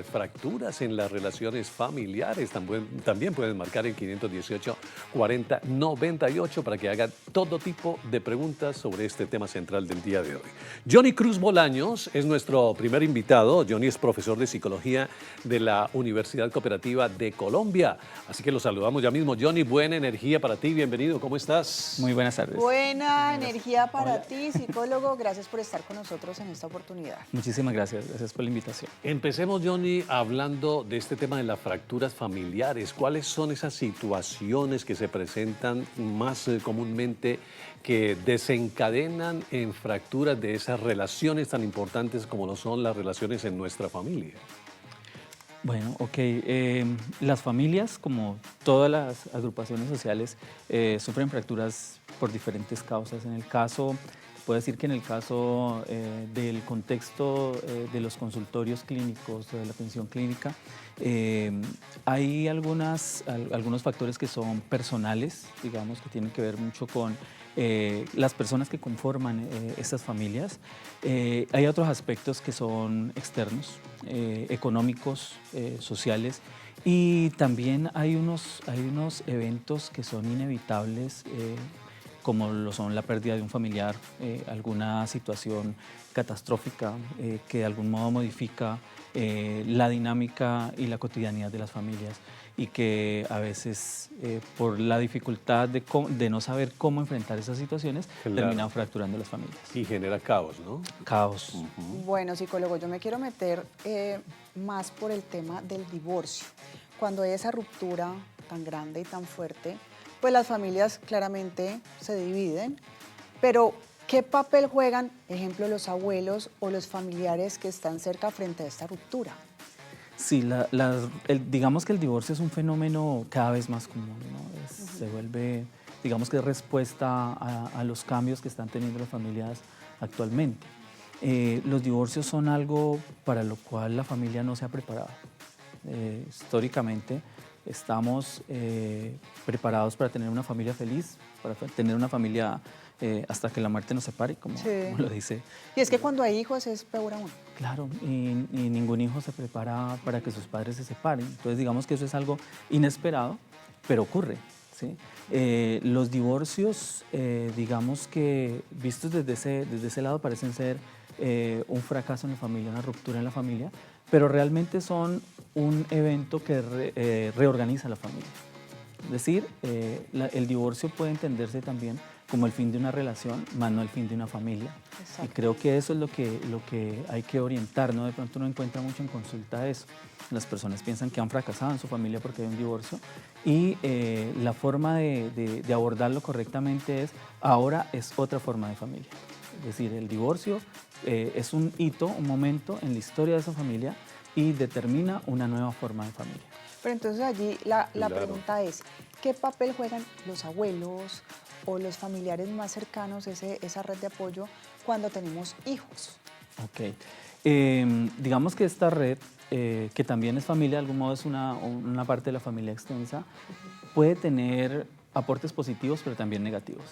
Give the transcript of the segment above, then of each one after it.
Fracturas en las relaciones familiares también pueden marcar el 518-40-98 para que hagan todo tipo de preguntas sobre este tema central del día de hoy. Johnny Cruz Bolaños es nuestro primer invitado. Johnny es profesor de psicología de la Universidad Cooperativa de Colombia. Así que lo saludamos ya mismo. Johnny, buena energía para ti. Bienvenido. ¿Cómo estás? Muy buenas tardes. Buena energía para ti, psicólogo. Gracias por estar con nosotros en esta oportunidad. Muchísimas gracias. Gracias por la invitación. Empecemos, Johnny, hablando de este tema de las fracturas familiares. ¿Cuáles son esas situaciones que se presentan más comúnmente que desencadenan en fracturas de esas relaciones tan importantes como lo son las relaciones en nuestra familia? Bueno, ok. Las familias, como todas las agrupaciones sociales, sufren fracturas por diferentes causas. Puedo decir que en el caso del contexto de los consultorios clínicos, de la atención clínica, hay algunos factores que son personales, digamos, que tienen que ver mucho con las personas que conforman estas familias. Hay otros aspectos que son externos, económicos, sociales, y también hay unos eventos que son inevitables, como lo son la pérdida de un familiar, alguna situación catastrófica que de algún modo modifica la dinámica y la cotidianidad de las familias, y que a veces por la dificultad de no saber cómo enfrentar esas situaciones, claro, terminan fracturando las familias. Y genera caos, ¿no? Caos. Bueno, psicólogo, yo me quiero meter más por el tema del divorcio. Cuando hay esa ruptura tan grande y tan fuerte, pues las familias claramente se dividen, pero ¿qué papel juegan, ejemplo, los abuelos o los familiares que están cerca frente a esta ruptura? Sí, digamos que el divorcio es un fenómeno cada vez más común, ¿no? Se vuelve, digamos que respuesta a los cambios que están teniendo las familias actualmente. Los divorcios son algo para lo cual la familia no se ha preparado. Históricamente estamos preparados para tener una familia feliz, para tener una familia hasta que la muerte nos separe, como lo dice. Y es que cuando hay hijos es peor aún. Claro, y ningún hijo se prepara para que sus padres se separen. Entonces, digamos que eso es algo inesperado, pero ocurre, ¿sí? Los divorcios, digamos que vistos desde ese lado, parecen ser un fracaso en la familia, una ruptura en la familia, pero realmente son un evento que reorganiza la familia. Es decir, el divorcio puede entenderse también como el fin de una relación, más no el fin de una familia. Exacto. Y creo que eso es lo que hay que orientar, ¿no? De pronto uno encuentra mucho en consulta eso. Las personas piensan que han fracasado en su familia porque hay un divorcio, y la forma de abordarlo correctamente ahora es otra forma de familia. Es decir, el divorcio es un hito, un momento en la historia de esa familia, y determina una nueva forma de familia. Pero entonces allí la pregunta es, ¿qué papel juegan los abuelos o los familiares más cercanos, esa red de apoyo, cuando tenemos hijos? Ok. Digamos que esta red, que también es familia, de algún modo es una parte de la familia extensa, puede tener aportes positivos, pero también negativos.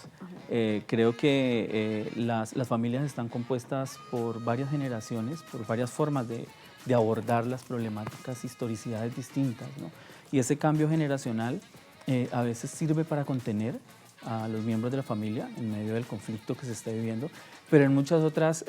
Creo que las familias están compuestas por varias generaciones, por varias formas de abordar las problemáticas, historicidades distintas, ¿no? Y ese cambio generacional a veces sirve para contener a los miembros de la familia en medio del conflicto que se está viviendo, pero en muchas otras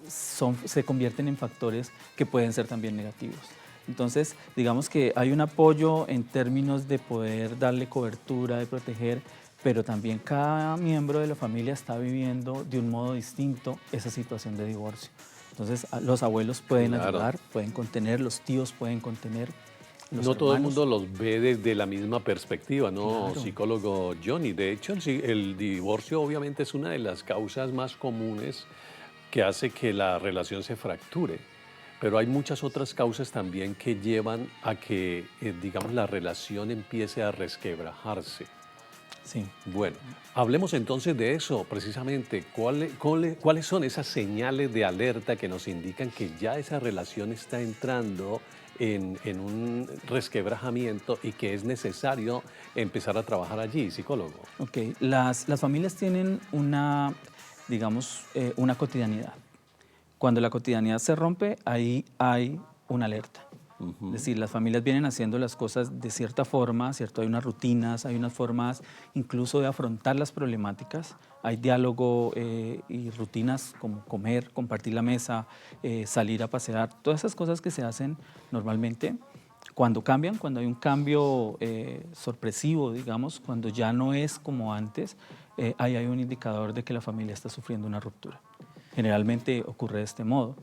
se convierten en factores que pueden ser también negativos. Entonces, digamos que hay un apoyo en términos de poder darle cobertura, de proteger, pero también cada miembro de la familia está viviendo de un modo distinto esa situación de divorcio. Entonces, los abuelos pueden ayudar, pueden contener, los tíos pueden contener. No todo el mundo los ve desde la misma perspectiva, ¿no, claro, psicólogo Johnny? De hecho, el divorcio obviamente es una de las causas más comunes que hace que la relación se fracture. Pero hay muchas otras causas también que llevan a que, digamos, la relación empiece a resquebrajarse. Sí. Bueno, hablemos entonces de eso, precisamente. ¿Cuáles son esas señales de alerta que nos indican que ya esa relación está entrando en un resquebrajamiento y que es necesario empezar a trabajar allí, psicólogo? Ok, las familias tienen una cotidianidad. Cuando la cotidianidad se rompe, ahí hay una alerta. Es decir, las familias vienen haciendo las cosas de cierta forma, ¿cierto? Hay unas rutinas, hay unas formas incluso de afrontar las problemáticas. Hay diálogo y rutinas como comer, compartir la mesa, salir a pasear, todas esas cosas que se hacen normalmente. Cuando cambian, cuando hay un cambio sorpresivo, digamos, cuando ya no es como antes, ahí hay un indicador de que la familia está sufriendo una ruptura. Generalmente ocurre de este modo.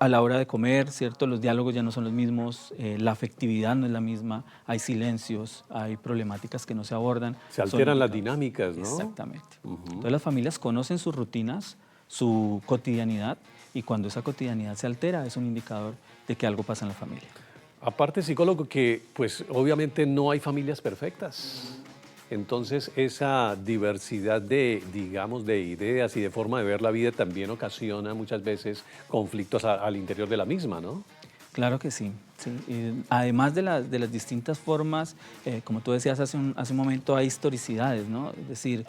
A la hora de comer, ¿cierto? Los diálogos ya no son los mismos, la afectividad no es la misma, hay silencios, hay problemáticas que no se abordan. Se alteran las dinámicas, ¿no? Exactamente. Entonces las familias conocen sus rutinas, su cotidianidad, y cuando esa cotidianidad se altera es un indicador de que algo pasa en la familia. Aparte, psicólogo, que pues obviamente no hay familias perfectas. Entonces, esa diversidad de, digamos, de ideas y de forma de ver la vida también ocasiona muchas veces conflictos al interior de la misma, ¿no? Claro que sí. Sí. Además de las distintas formas, como tú decías hace un momento, hay historicidades, ¿no? Es decir,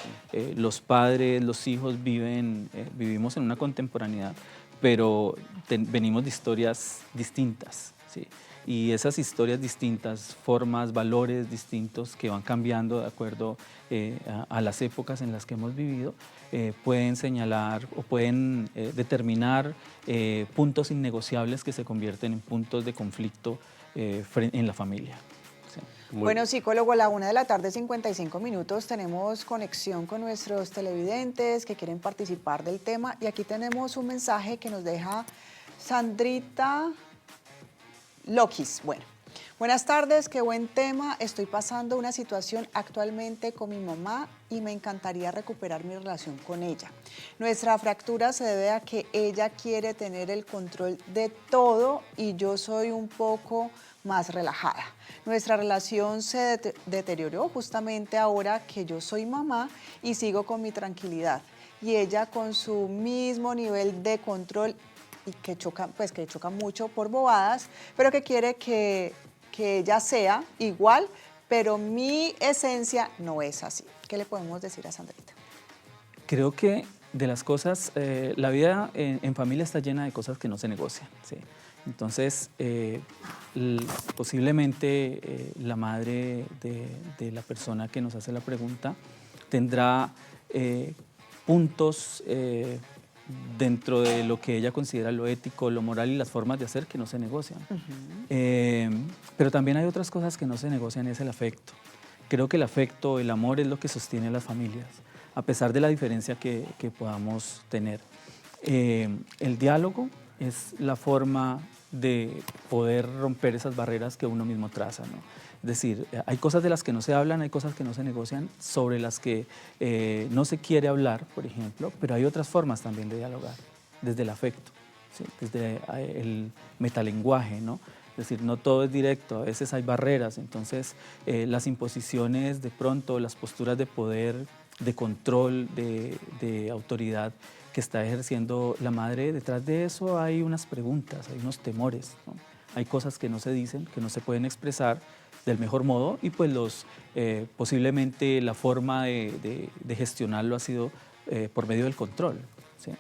los padres, los hijos vivimos en una contemporaneidad, pero venimos de historias distintas, ¿sí? Y esas historias distintas, formas, valores distintos que van cambiando de acuerdo a las épocas en las que hemos vivido, pueden señalar o pueden determinar puntos innegociables que se convierten en puntos de conflicto en la familia. Sí. Bueno, psicólogo, a la 1:55 p.m. tenemos conexión con nuestros televidentes que quieren participar del tema, y aquí tenemos un mensaje que nos deja Sandrita Lokis. Bueno, buenas tardes, qué buen tema. Estoy pasando una situación actualmente con mi mamá y me encantaría recuperar mi relación con ella. Nuestra fractura se debe a que ella quiere tener el control de todo y yo soy un poco más relajada. Nuestra relación se deterioró justamente ahora que yo soy mamá y sigo con mi tranquilidad, y ella con su mismo nivel de control y que choca mucho por bobadas, pero que quiere que ella sea igual, pero mi esencia no es así. ¿Qué le podemos decir a Sandrita? Creo que de las cosas, la vida en familia está llena de cosas que no se negocian, ¿sí? Entonces, posiblemente la madre de la persona que nos hace la pregunta tendrá puntos dentro de lo que ella considera lo ético, lo moral y las formas de hacer que no se negocian. Pero también hay otras cosas que no se negocian, es el afecto. Creo que el afecto, el amor es lo que sostiene a las familias, a pesar de la diferencia que podamos tener. El diálogo es la forma de poder romper esas barreras que uno mismo traza, ¿no? Es decir, hay cosas de las que no se hablan, hay cosas que no se negocian, sobre las que no se quiere hablar, por ejemplo, pero hay otras formas también de dialogar, desde el afecto, ¿sí? Desde el metalenguaje, ¿no? Es decir, no todo es directo, a veces hay barreras, entonces las imposiciones de pronto, las posturas de poder, de control, de autoridad que está ejerciendo la madre, detrás de eso hay unas preguntas, hay unos temores, ¿no? Hay cosas que no se dicen, que no se pueden expresar del mejor modo, y pues posiblemente la forma de gestionarlo ha sido por medio del control, ¿sí?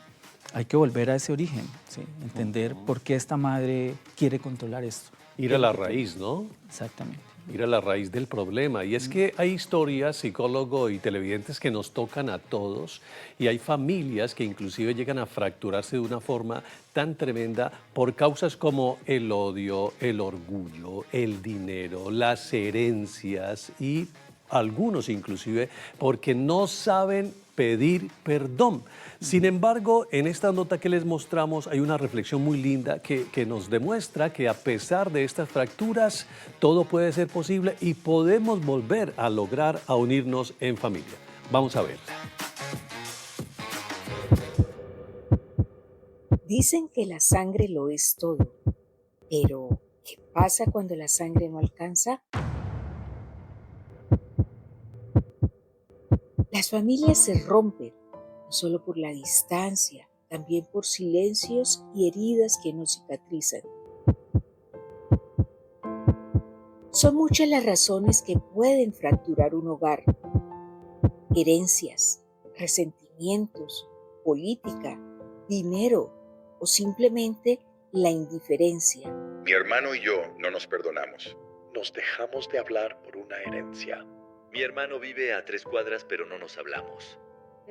Hay que volver a ese origen, ¿sí? Entender por qué esta madre quiere controlar esto. Ir a la raíz, ¿no? Exactamente. Ir a la raíz del problema. Y es que hay historias, psicólogo y televidentes, que nos tocan a todos, y hay familias que inclusive llegan a fracturarse de una forma tan tremenda por causas como el odio, el orgullo, el dinero, las herencias, y algunos inclusive porque no saben pedir perdón. Sin embargo, en esta nota que les mostramos hay una reflexión muy linda que nos demuestra que a pesar de estas fracturas, todo puede ser posible y podemos volver a lograr a unirnos en familia. Vamos a verla. Dicen que la sangre lo es todo, pero ¿qué pasa cuando la sangre no alcanza? Las familias se rompen, no solo por la distancia, también por silencios y heridas que no cicatrizan. Son muchas las razones que pueden fracturar un hogar: herencias, resentimientos, política, dinero o simplemente la indiferencia. Mi hermano y yo no nos perdonamos. Nos dejamos de hablar por una herencia. Mi hermano vive a 3 cuadras, pero no nos hablamos.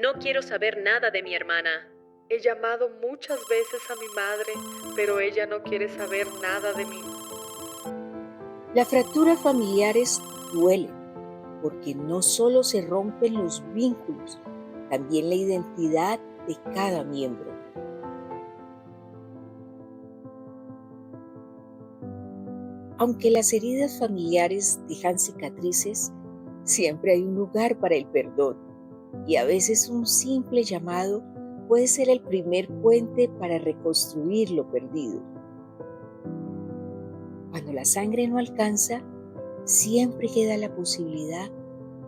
No quiero saber nada de mi hermana. He llamado muchas veces a mi madre, pero ella no quiere saber nada de mí. Las fracturas familiares duelen, porque no solo se rompen los vínculos, también la identidad de cada miembro. Aunque las heridas familiares dejan cicatrices, siempre hay un lugar para el perdón, y a veces un simple llamado puede ser el primer puente para reconstruir lo perdido. Cuando la sangre no alcanza, siempre queda la posibilidad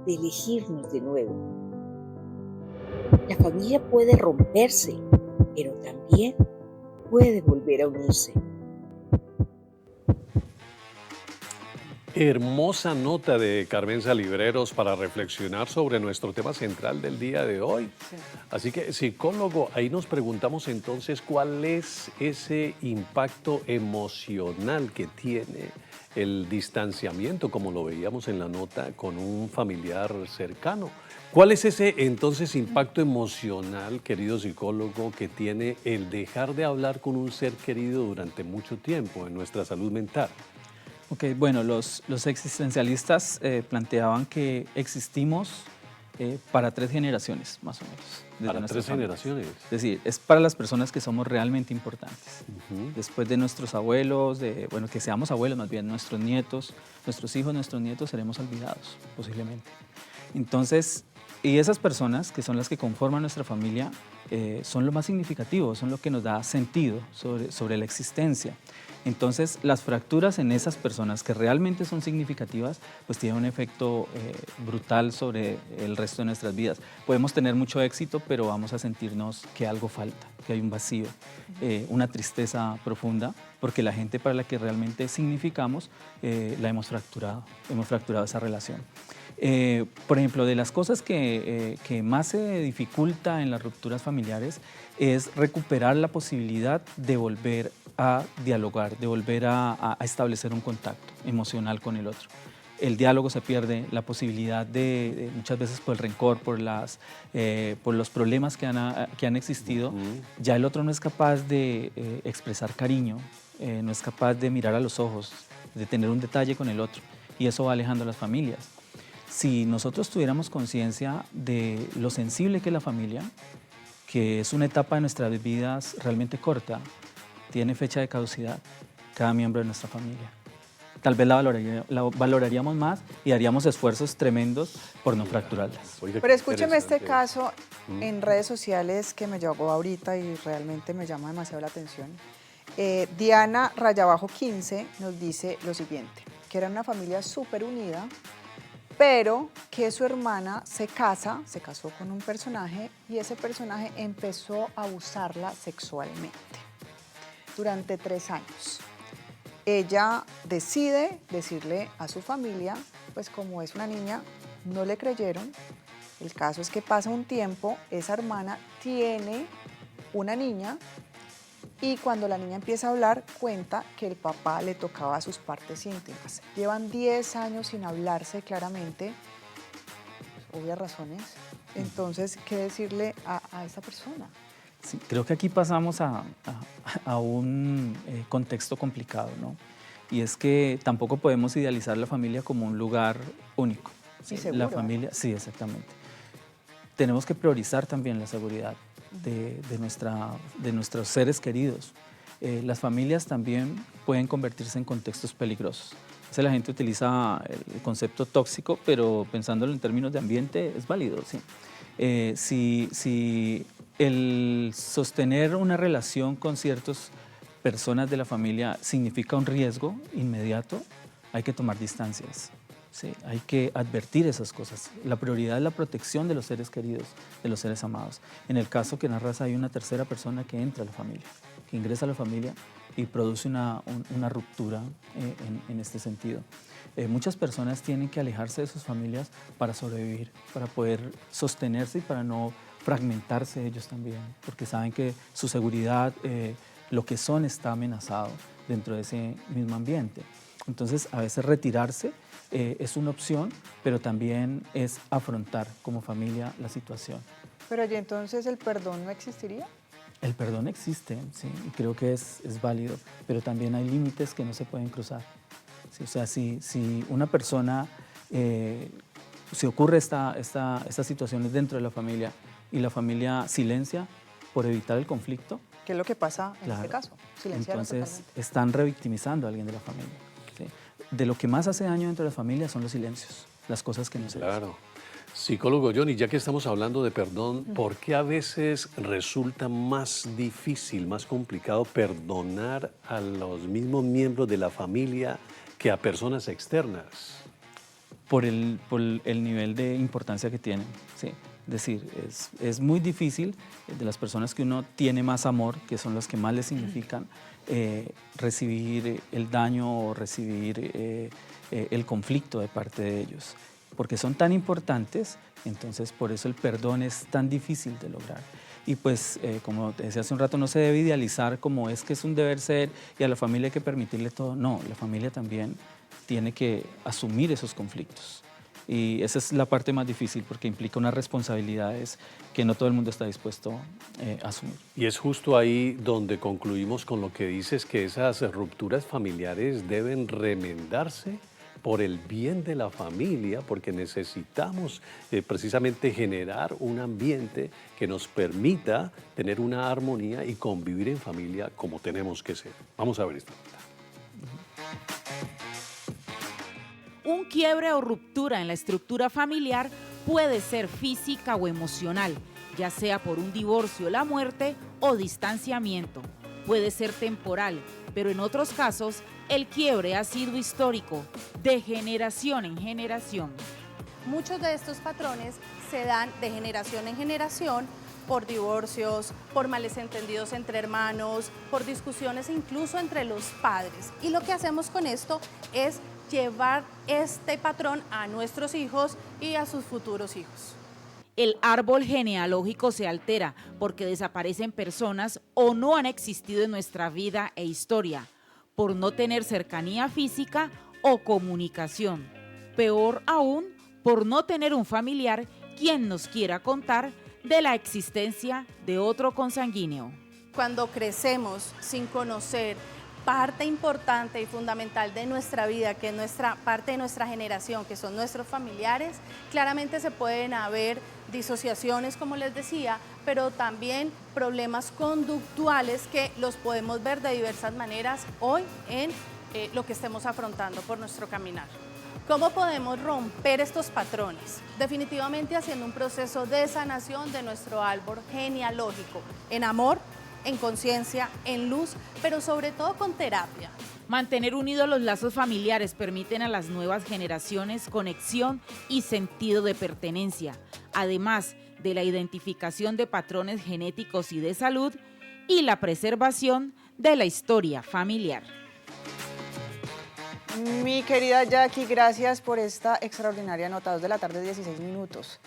de elegirnos de nuevo. La familia puede romperse, pero también puede volver a unirse. Hermosa nota de Carmen Salibreros para reflexionar sobre nuestro tema central del día de hoy. Sí. Así que, psicólogo, ahí nos preguntamos entonces cuál es ese impacto emocional que tiene el distanciamiento, como lo veíamos en la nota, con un familiar cercano. ¿Cuál es ese entonces impacto emocional, querido psicólogo, que tiene el dejar de hablar con un ser querido durante mucho tiempo en nuestra salud mental? Ok, bueno, los existencialistas planteaban que existimos para 3 generaciones, más o menos. desde Para nuestras 3 familias. generaciones. Es decir, es para las personas que somos realmente importantes. Ujú. Después de nuestros abuelos, bueno, que seamos abuelos más bien, nuestros nietos, nuestros hijos, nuestros nietos, seremos olvidados, posiblemente. Entonces, y esas personas, que son las que conforman nuestra familia, son lo más significativo, son lo que nos da sentido sobre la existencia. Entonces, las fracturas en esas personas que realmente son significativas, pues tienen un efecto brutal sobre el resto de nuestras vidas. Podemos tener mucho éxito, pero vamos a sentirnos que algo falta, que hay un vacío, una tristeza profunda, porque la gente para la que realmente significamos la hemos fracturado esa relación. Por ejemplo, de las cosas que más se dificulta en las rupturas familiares es recuperar la posibilidad de volver a dialogar, de volver a establecer un contacto emocional con el otro. El diálogo se pierde, la posibilidad de muchas veces por el rencor, por los problemas que han existido, ya el otro no es capaz de expresar cariño, no es capaz de mirar a los ojos, de tener un detalle con el otro, y eso va alejando a las familias. Si nosotros tuviéramos conciencia de lo sensible que es la familia, que es una etapa de nuestras vidas realmente corta, tiene fecha de caducidad, cada miembro de nuestra familia. Tal vez la valoraríamos más y haríamos esfuerzos tremendos por no fracturarlas. Oiga, Pero qué escúcheme este interesante. caso en redes sociales que me llegó ahorita y realmente me llama demasiado la atención. Diana Rayabajo 15 nos dice lo siguiente, que era una familia súper unida, pero que su hermana se casó con un personaje y ese personaje empezó a abusarla sexualmente durante 3 años. Ella decide decirle a su familia, pues como es una niña, no le creyeron. El caso es que pasa un tiempo, esa hermana tiene una niña y cuando la niña empieza a hablar, cuenta que el papá le tocaba sus partes íntimas. Llevan 10 años sin hablarse claramente, pues, obvias razones. Entonces, ¿qué decirle a esa persona? Sí, creo que aquí pasamos a un contexto complicado, ¿no? Y es que tampoco podemos idealizar la familia como un lugar único. Sí, seguro. La familia, sí, exactamente. Tenemos que priorizar también la seguridad de nuestros seres queridos. Las familias también pueden convertirse en contextos peligrosos. A veces la gente utiliza el concepto tóxico, pero pensándolo en términos de ambiente es válido, sí. Si el sostener una relación con ciertas personas de la familia significa un riesgo inmediato, hay que tomar distancias. Sí, hay que advertir esas cosas. La prioridad es la protección de los seres queridos, de los seres amados. En el caso que narras hay una tercera persona que entra a la familia, que ingresa a la familia y produce una ruptura en este sentido. Muchas personas tienen que alejarse de sus familias para sobrevivir, para poder sostenerse y para no fragmentarse ellos también, porque saben que su seguridad, lo que son, está amenazado dentro de ese mismo ambiente. Entonces, a veces retirarse es una opción, pero también es afrontar como familia la situación. Pero allí entonces el perdón no existiría. El perdón existe, sí, y creo que es válido, pero también hay límites que no se pueden cruzar. Sí, o sea, si una persona, si ocurre estas situaciones dentro de la familia y la familia silencia por evitar el conflicto, ¿Qué es lo que pasa en claro, este caso? Silenciaron entonces totalmente. están revictimizando a alguien de la familia. ¿Sí? De lo que más hace daño dentro de la familia son los silencios, las cosas que no se dicen. Claro. Psicólogo Johnny, ya que estamos hablando de perdón, ¿por qué a veces resulta más difícil, más complicado perdonar a los mismos miembros de la familia que a personas externas? Por el nivel de importancia que tienen. ¿Sí? Es decir, es muy difícil de las personas que uno tiene más amor, que son las que más le significan, recibir el daño o recibir el conflicto de parte de ellos. Porque son tan importantes, entonces por eso el perdón es tan difícil de lograr. Y pues, como te decía hace un rato, no se debe idealizar como es que es un deber ser y a la familia hay que permitirle todo. No, la familia también tiene que asumir esos conflictos. Y esa es la parte más difícil porque implica unas responsabilidades que no todo el mundo está dispuesto a asumir. Y es justo ahí donde concluimos con lo que dices, que esas rupturas familiares deben remendarse por el bien de la familia, porque necesitamos precisamente generar un ambiente que nos permita tener una armonía y convivir en familia como tenemos que ser. Vamos a ver esta nota. Un quiebre o ruptura en la estructura familiar puede ser física o emocional, ya sea por un divorcio, la muerte o distanciamiento. Puede ser temporal, pero en otros casos el quiebre ha sido histórico, de generación en generación. Muchos de estos patrones se dan de generación en generación por divorcios, por males entendidos entre hermanos, por discusiones incluso entre los padres. Y lo que hacemos con esto es llevar este patrón a nuestros hijos y a sus futuros hijos. El árbol genealógico se altera porque desaparecen personas o no han existido en nuestra vida e historia, por no tener cercanía física o comunicación. Peor aún, por no tener un familiar quien nos quiera contar de la existencia de otro consanguíneo. Cuando crecemos sin conocer parte importante y fundamental de nuestra vida, que es parte de nuestra generación, que son nuestros familiares, claramente se pueden haber disociaciones, como les decía, pero también problemas conductuales que los podemos ver de diversas maneras hoy en lo que estemos afrontando por nuestro caminar. ¿Cómo podemos romper estos patrones? Definitivamente haciendo un proceso de sanación de nuestro árbol genealógico, en amor, en conciencia, en luz, pero sobre todo con terapia. Mantener unidos los lazos familiares permiten a las nuevas generaciones conexión y sentido de pertenencia, además de la identificación de patrones genéticos y de salud y la preservación de la historia familiar. Mi querida Jackie, gracias por esta extraordinaria nota, 2 de la tarde, 16 minutos.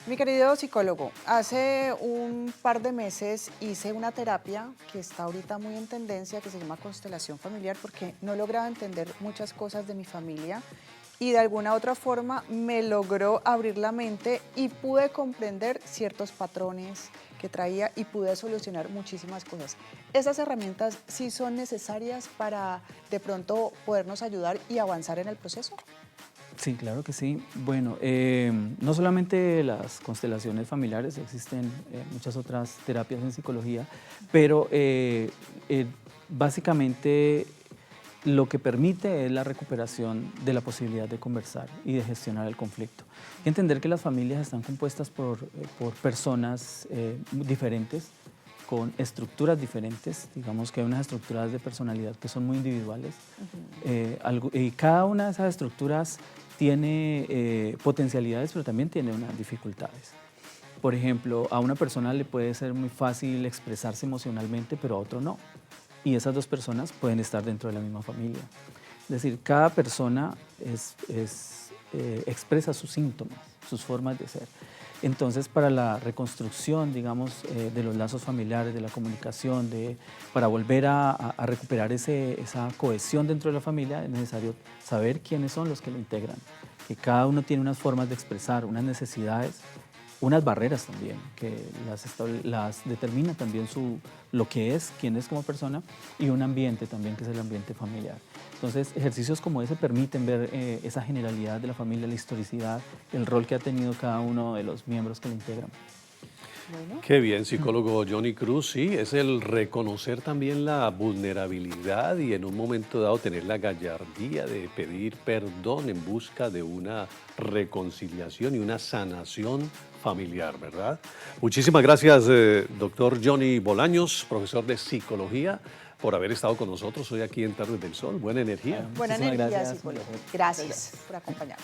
Mi querido psicólogo, hace un par de meses hice una terapia que está ahorita muy en tendencia, que se llama constelación familiar, porque no lograba entender muchas cosas de mi familia y de alguna otra forma me logró abrir la mente y pude comprender ciertos patrones que traía y pude solucionar muchísimas cosas. ¿Esas herramientas sí son necesarias para de pronto podernos ayudar y avanzar en el proceso? Sí, claro que sí. Bueno, no solamente las constelaciones familiares, existen muchas otras terapias en psicología, pero básicamente lo que permite es la recuperación de la posibilidad de conversar y de gestionar el conflicto. Hay que entender que las familias están compuestas por personas diferentes, con estructuras diferentes, digamos que hay unas estructuras de personalidad que son muy individuales, y cada una de esas estructuras tiene potencialidades, pero también tiene unas dificultades. Por ejemplo, a una persona le puede ser muy fácil expresarse emocionalmente, pero a otro no. Y esas dos personas pueden estar dentro de la misma familia. Es decir, cada persona expresa sus síntomas, sus formas de ser. Entonces, para la reconstrucción, digamos, de los lazos familiares, de la comunicación, para volver a recuperar esa cohesión dentro de la familia, es necesario saber quiénes son los que lo integran, que cada uno tiene unas formas de expresar, unas necesidades, unas barreras también, que las determina también lo que es, quién es como persona, y un ambiente también, que es el ambiente familiar. Entonces, ejercicios como ese permiten ver esa generalidad de la familia, la historicidad, el rol que ha tenido cada uno de los miembros que la integran. Bueno. Qué bien, psicólogo Johnny Cruz, sí, es el reconocer también la vulnerabilidad y en un momento dado tener la gallardía de pedir perdón en busca de una reconciliación y una sanación familiar, ¿verdad? Muchísimas gracias, doctor Johnny Bolaños, profesor de psicología, por haber estado con nosotros hoy aquí en Tardes del Sol. Buena energía. Buena Muchísimas energía, gracias. psicólogo. Gracias por acompañarnos.